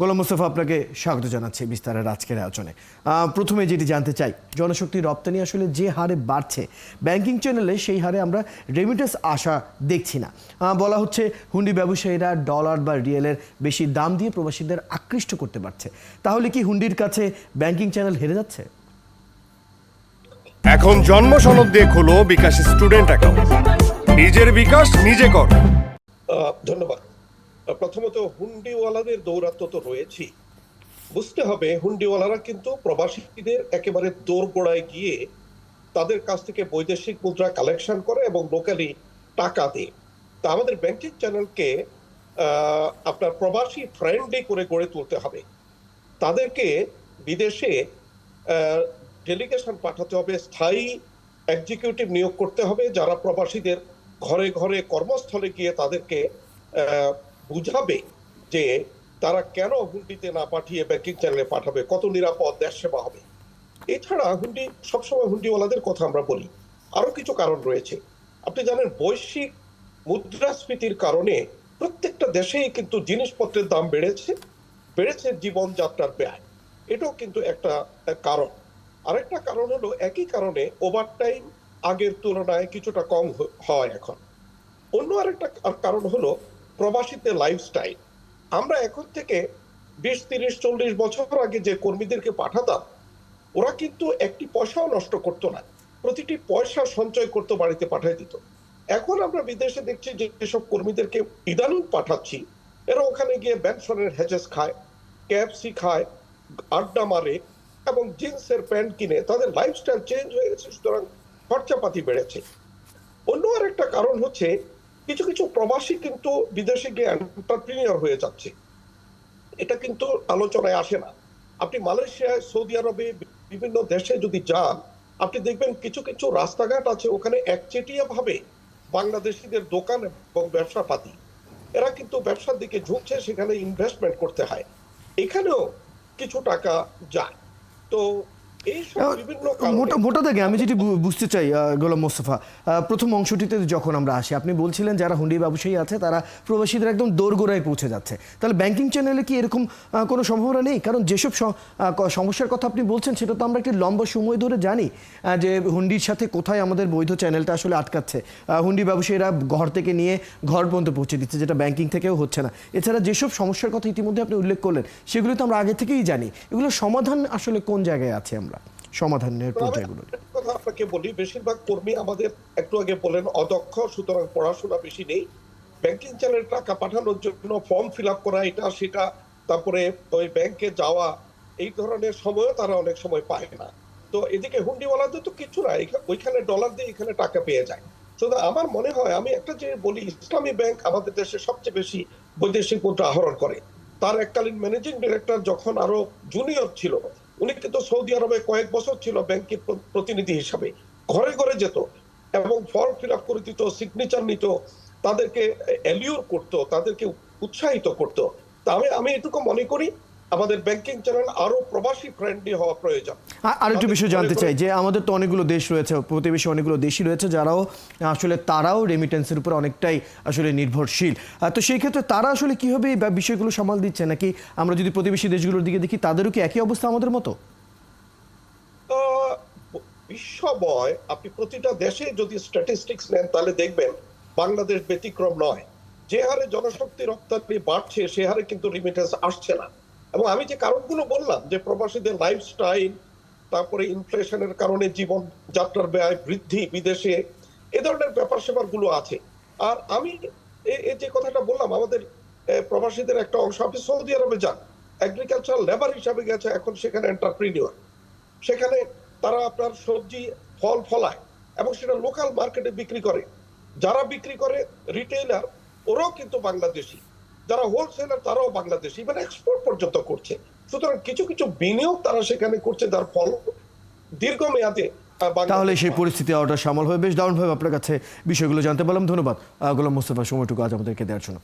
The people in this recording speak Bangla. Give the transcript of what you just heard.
গোলাম মোস্তফা, আপনাকে স্বাগত জানাচ্ছি বিস্তারের আজকের আয়োজনে। প্রথমে যেটি জানতে চাই, জনশক্তি রপ্তানি আসলে যে হারে বাড়ছে, ব্যাংকিং চ্যানেলে সেই হারে আমরা রেমিটেন্স আশা দেখছি না। বলা হচ্ছে হুন্ডি ব্যবসায়ীরা ডলার বা রিয়েলের বেশি দাম দিয়ে প্রবাসীদের আকৃষ্ট করতে পারছে। তাহলে কি হুন্ডির কাছে ব্যাংকিং চ্যানেল হেরে যাচ্ছে? এখন জন্ম সনদ দিয়ে খোলো বিকাশ স্টুডেন্ট অ্যাকাউন্ট। নিজের বিকাশ নিজে কর। ধন্যবাদ। প্রথমত হুন্ডিওয়ালাদের দৌরাত্ম্য তো রয়েছে। বুঝতে হবে হুন্ডিওয়ালারা কিন্তু প্রবাসীদের একেবারে দোরগোড়ায় গিয়ে তাদের কাছ থেকে বৈদেশিক মুদ্রা কালেকশন করে এবং লোকালি টাকা দেয়। তা আমাদের ব্যাংকিং চ্যানেলকে আপনার প্রবাসী ফ্রেন্ডলি করে গড়ে তুলতে হবে। তাদেরকে বিদেশে ডেলিগেশন পাঠাতে হবে, স্থায়ী এক্সিকিউটিভ নিয়োগ করতে হবে যারা প্রবাসীদের ঘরে ঘরে কর্মস্থলে গিয়ে তাদেরকে বুঝাবে যে তারা কেন হুন্ডিতে না পাঠিয়ে ব্যাংকিং চ্যানেলে পাঠাবে, কত নিরাপদ দেশ সেবা হবে। এছাড়া হুন্ডি সবসময় হুন্ডিওয়ালাদের কথা আমরা বলি, আরো কিছু কারণ রয়েছে। আপনি জানেন বৈশ্বিক মুদ্রাস্ফীতির কারণে প্রত্যেকটা দেশেই কিন্তু জিনিসপত্রের দাম বেড়েছে জীবনযাত্রার ব্যয়। এটাও কিন্তু একটা কারণ। আরেকটা কারণ হলো একই কারণে ওভারটাইম আগের তুলনায় কিছুটা কম হয় এখন। অন্য আরেকটা কারণ হলো প্রবাসীদের লাইফস্টাইল। আমরা এখন থেকে 20, 30, 40 বছর আগে যে কর্মীদেরকে পাঠাতাম, ওরা কিন্তু একটি পয়সাও নষ্ট করতো না, প্রতিটি পয়সা সঞ্চয় করতে বাড়িতে পাঠিয়ে দিত। এখন আমরা বিদেশে দেখছি যে যেসব কর্মীদেরকে ইদানিং পাঠাচ্ছি, এরা ওখানে গিয়ে ব্যানসনের হ্যাজেস খায়, KFC খায়, আড্ডা মারে এবং জিন্সের প্যান্ট কিনে। তাদের লাইফস্টাইল চেঞ্জ হয়ে গেছে, সুতরাং খরচাপাতি বেড়েছে। অন্য আরেকটা কারণ হচ্ছে কিছু কিছু প্রবাসী কিন্তু বিদেশে গিয়ে এন্টারপ্রেনিয়র হয়ে যাচ্ছে। এটা কিন্তু আলোচনায় আসে না। আপনি মালয়েশিয়ায়, সৌদি আরবে, বিভিন্ন দেশে যদি যান, আপনি দেখবেন কিছু কিছু রাস্তাঘাট আছে ওখানে একচেটিয়া ভাবে বাংলাদেশিদের দোকান এবং ব্যবসাপাতি। এরা কিন্তু ব্যবসার দিকে ঝুঁকছে, সেখানে ইনভেস্টমেন্ট করতে হয়, এখানেও কিছু টাকা যায়। তো মোটা দাগে আমি যেটি বুঝতে চাই গোলাম মোস্তফা, প্রথম অংশটিতে যখন আমরা আসি আপনি বলছিলেন যারা হুন্ডি ব্যবসায়ী আছে তারা প্রবাসীদের একদম দোরগোড়ায় পৌঁছে যাচ্ছে। তাহলে ব্যাংকিং চ্যানেলে কি এরকম কোনো সম্ভাবনা নেই? কারণ যেসব সমস্যার কথা আপনি বলছেন সেটা তো আমরা একটি লম্বা সময় ধরে জানি, যে হুন্ডির সাথে কোথায় আমাদের বৈধ চ্যানেলটা আসলে আটকাচ্ছে। হুন্ডি ব্যবসায়ীরা ঘর থেকে নিয়ে ঘর পর্যন্ত পৌঁছে দিচ্ছে, যেটা ব্যাংকিং থেকেও হচ্ছে না। এছাড়া যেসব সমস্যার কথা ইতিমধ্যে আপনি উল্লেখ করলেন সেগুলো তো আমরা আগে থেকেই জানি। এগুলোর সমাধান আসলে কোন জায়গায় আছে? আমরা সমাধানের পর্যায়গুলো কথা আপনাকে বলি, বেশিরভাগ কর্মী আমাদের একটু আগে বলেন অদক্ষ, সুতরাং পড়াশোনা বেশি নেই। ব্যাংকিং চ্যানেলে টাকা পাঠানোর জন্য ফর্ম ফিল আপ করা, এটা সেটা, তারপরে ওই ব্যাংকে যাওয়া, এই ধরনের সময়ও তারা অনেক সময় পায় না। তো এদিকে হুন্ডিওয়ালাদের তো কিছু না, ওইখানে ডলার দিয়ে এখানে টাকা পেয়ে যায়। সুতরাং আমার মনে হয়, আমি একটা যে বলি, ইসলামী ব্যাংক আমাদের দেশে সবচেয়ে বেশি বৈদেশিক মুদ্রা আহরণ করে। তার এককালীন ম্যানেজিং ডিরেক্টর যখন আরো জুনিয়র ছিল, উনি কিন্তু সৌদি আরবে কয়েক বছর ছিল ব্যাংকের প্রতিনিধি হিসাবে, ঘরে ঘরে যেত এবং ফর্ম ফিল আপ করে দিত, সিগনেচার নিত, তাদেরকে এলিওর করতো, তাদেরকে উৎসাহিত করতো। তা আমি এটুকু মনে করি আমাদের ব্যাংকিং চ্যানেল আরো প্রবাসী ফ্রেন্ডলি হওয়া প্রয়োজন। আর একটু বিষয় জানতে চাই যে আমাদের তো অনেকগুলো দেশ রয়েছে, প্রতিবেশী অনেকগুলো দেশই রয়েছে যারাও আসলে তারাও রেমিটেন্সের উপর অনেকটাই আসলে নির্ভরশীল। তো সেই ক্ষেত্রে তারা আসলে কীভাবে এই বিষয়গুলো সামাল দিচ্ছে? নাকি আমরা যদি প্রতিবেশী দেশগুলোর দিকে দেখি তাদেরও কি একই অবস্থা আমাদের মতো? বিশ্বময় আপনি প্রতিটা দেশে যদি স্ট্যাটিস্টিক্স নেন তাহলে দেখবেন বাংলাদেশ ব্যতিক্রম নয়। যে হারে জনশক্তি রপ্তানি বাড়ছে সে হারে কিন্তু রিমিটেন্স আসছে না। এবং আমি যে কারণগুলো বললাম, যে প্রবাসীদের লাইফস্টাইল, তারপরে ইনফ্লেশনের কারণে জীবন যাত্রার ব্যয় বৃদ্ধি, বিদেশে এ ধরনের ব্যাপার স্যাপার গুলো আছে। আর আমি এই যে কথাটা বললাম, আমাদের প্রবাসীদের একটা অংশ, আপনি সৌদি আরবে যান, এগ্রিকালচারাল লেবার হিসাবে গেছে, এখন সেখানে এন্টারপ্রেনিউর। সেখানে তারা আপনার সবজি ফল ফলায় এবং সেটা লোকাল মার্কেটে বিক্রি করে। যারা বিক্রি করে রিটেইলার, ওরাও কিন্তু বাংলাদেশি, যারা হোলসেলার তারাও বাংলাদেশি, ইভেন এক্সপোর্ট পর্যন্ত করছে। সুতরাং কিছু কিছু বিনিয়োগ তারা সেখানে করছে, যার ফল দীর্ঘমেয়াদে। তাহলে সেই পরিস্থিতি আওয়াটা সামাল হবে। বেশ দারুণভাবে আপনার কাছে বিষয়গুলো জানতে পারলাম। ধন্যবাদ গোলাম মোস্তফা সময়টুকু আজ আমাদেরকে দেওয়ার জন্য।